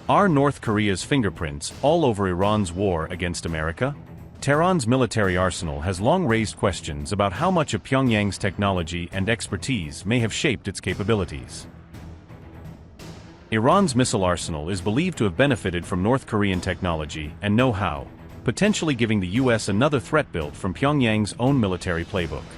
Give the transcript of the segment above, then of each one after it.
Are North Korea's fingerprints all over Iran's war against America? Tehran's military arsenal has long raised questions about how much of Pyongyang's technology and expertise may have shaped its capabilities. Iran's missile arsenal is believed to have benefited from North Korean technology and know-how, potentially giving the US another threat built from Pyongyang's own military playbook.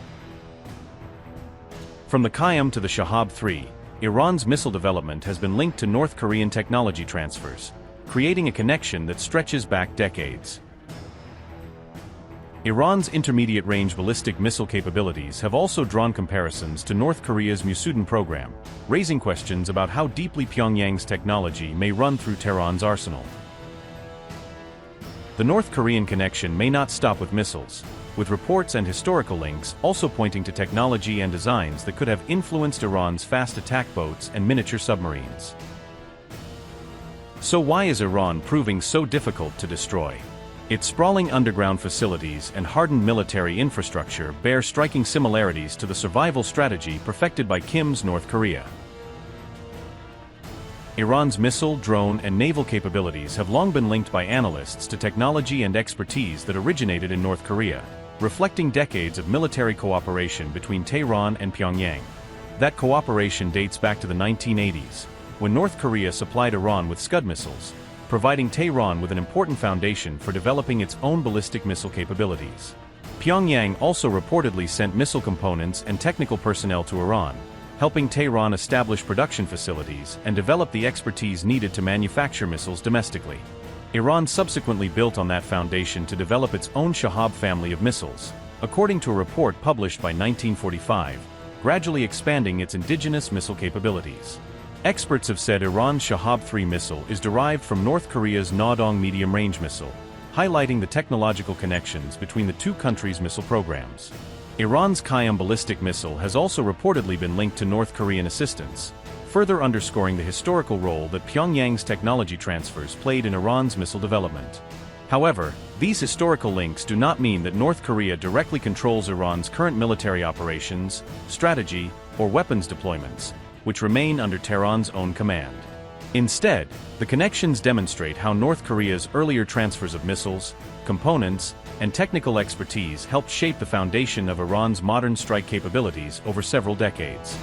From the Qiam to the Shahab 3, Iran's missile development has been linked to North Korean technology transfers, creating a connection that stretches back decades. Iran's intermediate-range ballistic missile capabilities have also drawn comparisons to North Korea's Musudan program, raising questions about how deeply Pyongyang's technology may run through Tehran's arsenal. The North Korean connection may not stop with missiles, with reports and historical links also pointing to technology and designs that could have influenced Iran's fast attack boats and miniature submarines. So why is Iran proving so difficult to destroy? Its sprawling underground facilities and hardened military infrastructure bear striking similarities to the survival strategy perfected by Kim's North Korea. Iran's missile, drone, and naval capabilities have long been linked by analysts to technology and expertise that originated in North Korea, reflecting decades of military cooperation between Tehran and Pyongyang. That cooperation dates back to the 1980s, when North Korea supplied Iran with Scud missiles, providing Tehran with an important foundation for developing its own ballistic missile capabilities. Pyongyang also reportedly sent missile components and technical personnel to Iran, helping Tehran establish production facilities and develop the expertise needed to manufacture missiles domestically. Iran subsequently built on that foundation to develop its own Shahab family of missiles, according to a report published by 1945, gradually expanding its indigenous missile capabilities. Experts have said Iran's Shahab 3 missile is derived from North Korea's Nodong medium-range missile, highlighting the technological connections between the two countries' missile programs. Iran's Qiam ballistic missile has also reportedly been linked to North Korean assistance, further underscoring the historical role that Pyongyang's technology transfers played in Iran's missile development. However, these historical links do not mean that North Korea directly controls Iran's current military operations, strategy, or weapons deployments, which remain under Tehran's own command. Instead, the connections demonstrate how North Korea's earlier transfers of missiles, components, and technical expertise helped shape the foundation of Iran's modern strike capabilities over several decades.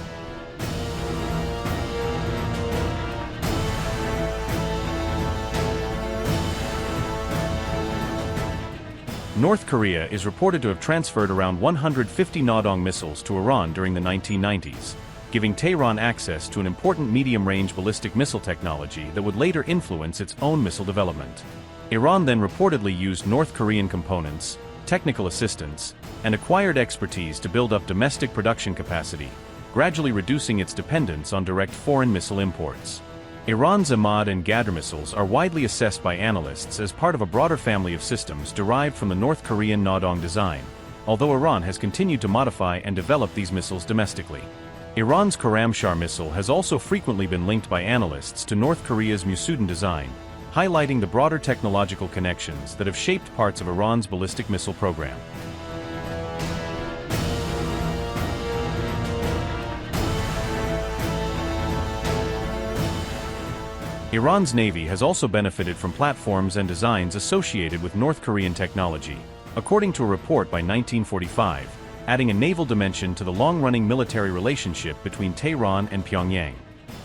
North Korea is reported to have transferred around 150 Nodong missiles to Iran during the 1990s, giving Tehran access to an important medium-range ballistic missile technology that would later influence its own missile development. Iran then reportedly used North Korean components, technical assistance, and acquired expertise to build up domestic production capacity, gradually reducing its dependence on direct foreign missile imports. Iran's Emad and Ghadr missiles are widely assessed by analysts as part of a broader family of systems derived from the North Korean Nodong design, although Iran has continued to modify and develop these missiles domestically. Iran's Khorramshahr missile has also frequently been linked by analysts to North Korea's Musudan design, highlighting the broader technological connections that have shaped parts of Iran's ballistic missile program. Iran's Navy has also benefited from platforms and designs associated with North Korean technology, according to a report by 1945, adding a naval dimension to the long-running military relationship between Tehran and Pyongyang.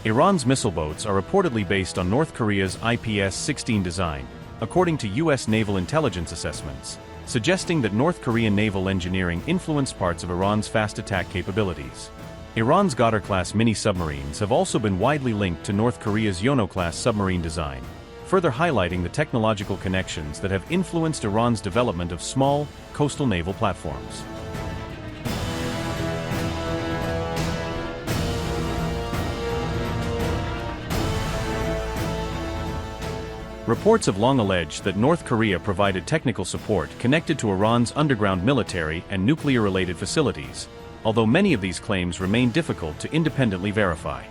Iran's missile boats are reportedly based on North Korea's IPS-16 design, according to U.S. naval intelligence assessments, suggesting that North Korean naval engineering influenced parts of Iran's fast attack capabilities. Iran's Ghadir-class mini-submarines have also been widely linked to North Korea's Yeono-class submarine design, further highlighting the technological connections that have influenced Iran's development of small, coastal naval platforms. Reports have long alleged that North Korea provided technical support connected to Iran's underground military and nuclear-related facilities, although many of these claims remain difficult to independently verify.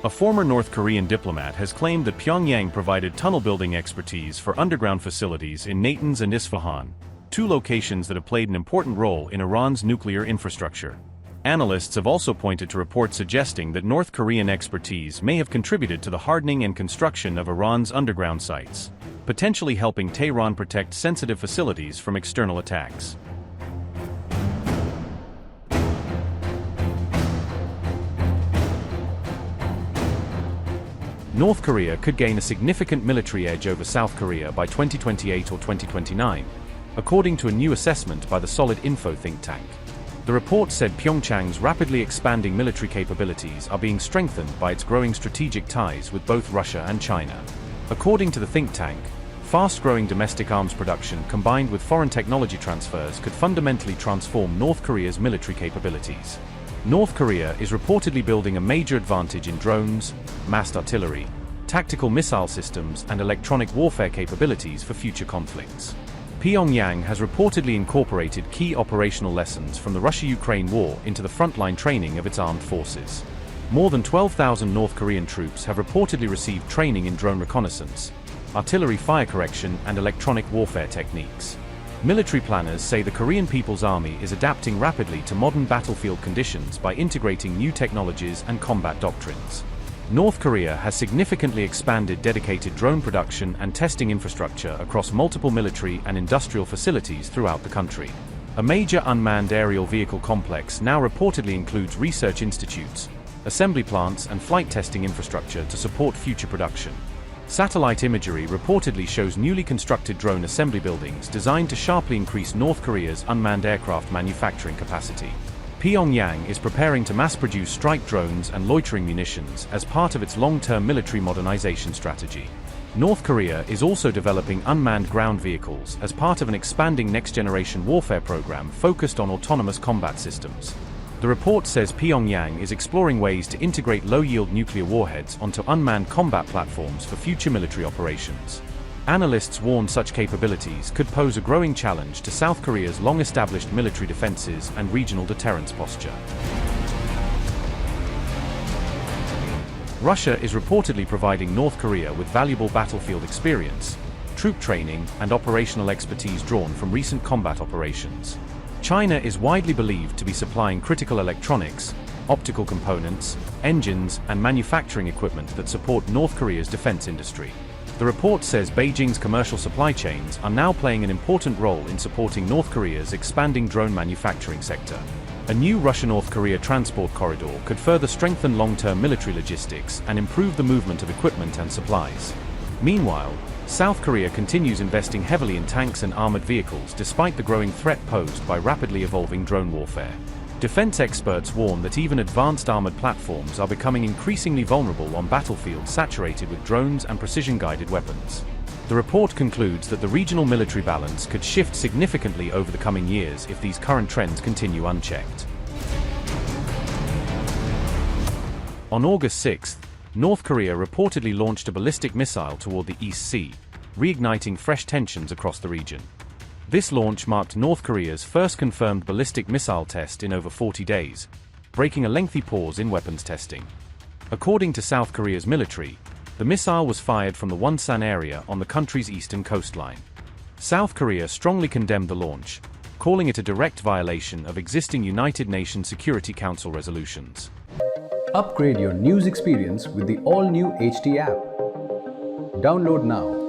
A former North Korean diplomat has claimed that Pyongyang provided tunnel-building expertise for underground facilities in Natanz and Isfahan, two locations that have played an important role in Iran's nuclear infrastructure. Analysts have also pointed to reports suggesting that North Korean expertise may have contributed to the hardening and construction of Iran's underground sites, potentially helping Tehran protect sensitive facilities from external attacks. North Korea could gain a significant military edge over South Korea by 2028 or 2029, according to a new assessment by the Solid Info think tank. The report said Pyeongchang's rapidly expanding military capabilities are being strengthened by its growing strategic ties with both Russia and China. According to the think tank, fast-growing domestic arms production combined with foreign technology transfers could fundamentally transform North Korea's military capabilities. North Korea is reportedly building a major advantage in drones, massed artillery, tactical missile systems, and electronic warfare capabilities for future conflicts. Pyongyang has reportedly incorporated key operational lessons from the Russia-Ukraine war into the frontline training of its armed forces. More than 12,000 North Korean troops have reportedly received training in drone reconnaissance, artillery fire correction, and electronic warfare techniques. Military planners say the Korean People's Army is adapting rapidly to modern battlefield conditions by integrating new technologies and combat doctrines. North Korea has significantly expanded dedicated drone production and testing infrastructure across multiple military and industrial facilities throughout the country. A major unmanned aerial vehicle complex now reportedly includes research institutes, assembly plants, and flight testing infrastructure to support future production. Satellite imagery reportedly shows newly constructed drone assembly buildings designed to sharply increase North Korea's unmanned aircraft manufacturing capacity. Pyongyang is preparing to mass-produce strike drones and loitering munitions as part of its long-term military modernization strategy. North Korea is also developing unmanned ground vehicles as part of an expanding next-generation warfare program focused on autonomous combat systems. The report says Pyongyang is exploring ways to integrate low-yield nuclear warheads onto unmanned combat platforms for future military operations. Analysts warn such capabilities could pose a growing challenge to South Korea's long-established military defenses and regional deterrence posture. Russia is reportedly providing North Korea with valuable battlefield experience, troop training, and operational expertise drawn from recent combat operations. China is widely believed to be supplying critical electronics, optical components, engines, and manufacturing equipment that support North Korea's defense industry. The report says Beijing's commercial supply chains are now playing an important role in supporting North Korea's expanding drone manufacturing sector. A new Russia-North Korea transport corridor could further strengthen long-term military logistics and improve the movement of equipment and supplies. Meanwhile, South Korea continues investing heavily in tanks and armored vehicles despite the growing threat posed by rapidly evolving drone warfare. Defense experts warn that even advanced armored platforms are becoming increasingly vulnerable on battlefields saturated with drones and precision-guided weapons. The report concludes that the regional military balance could shift significantly over the coming years if these current trends continue unchecked. On August 6th, North Korea reportedly launched a ballistic missile toward the East Sea, reigniting fresh tensions across the region. This launch marked North Korea's first confirmed ballistic missile test in over 40 days, breaking a lengthy pause in weapons testing. According to South Korea's military, the missile was fired from the Wonsan area on the country's eastern coastline. South Korea strongly condemned the launch, calling it a direct violation of existing United Nations Security Council resolutions. Upgrade your news experience with the all-new HT app. Download now.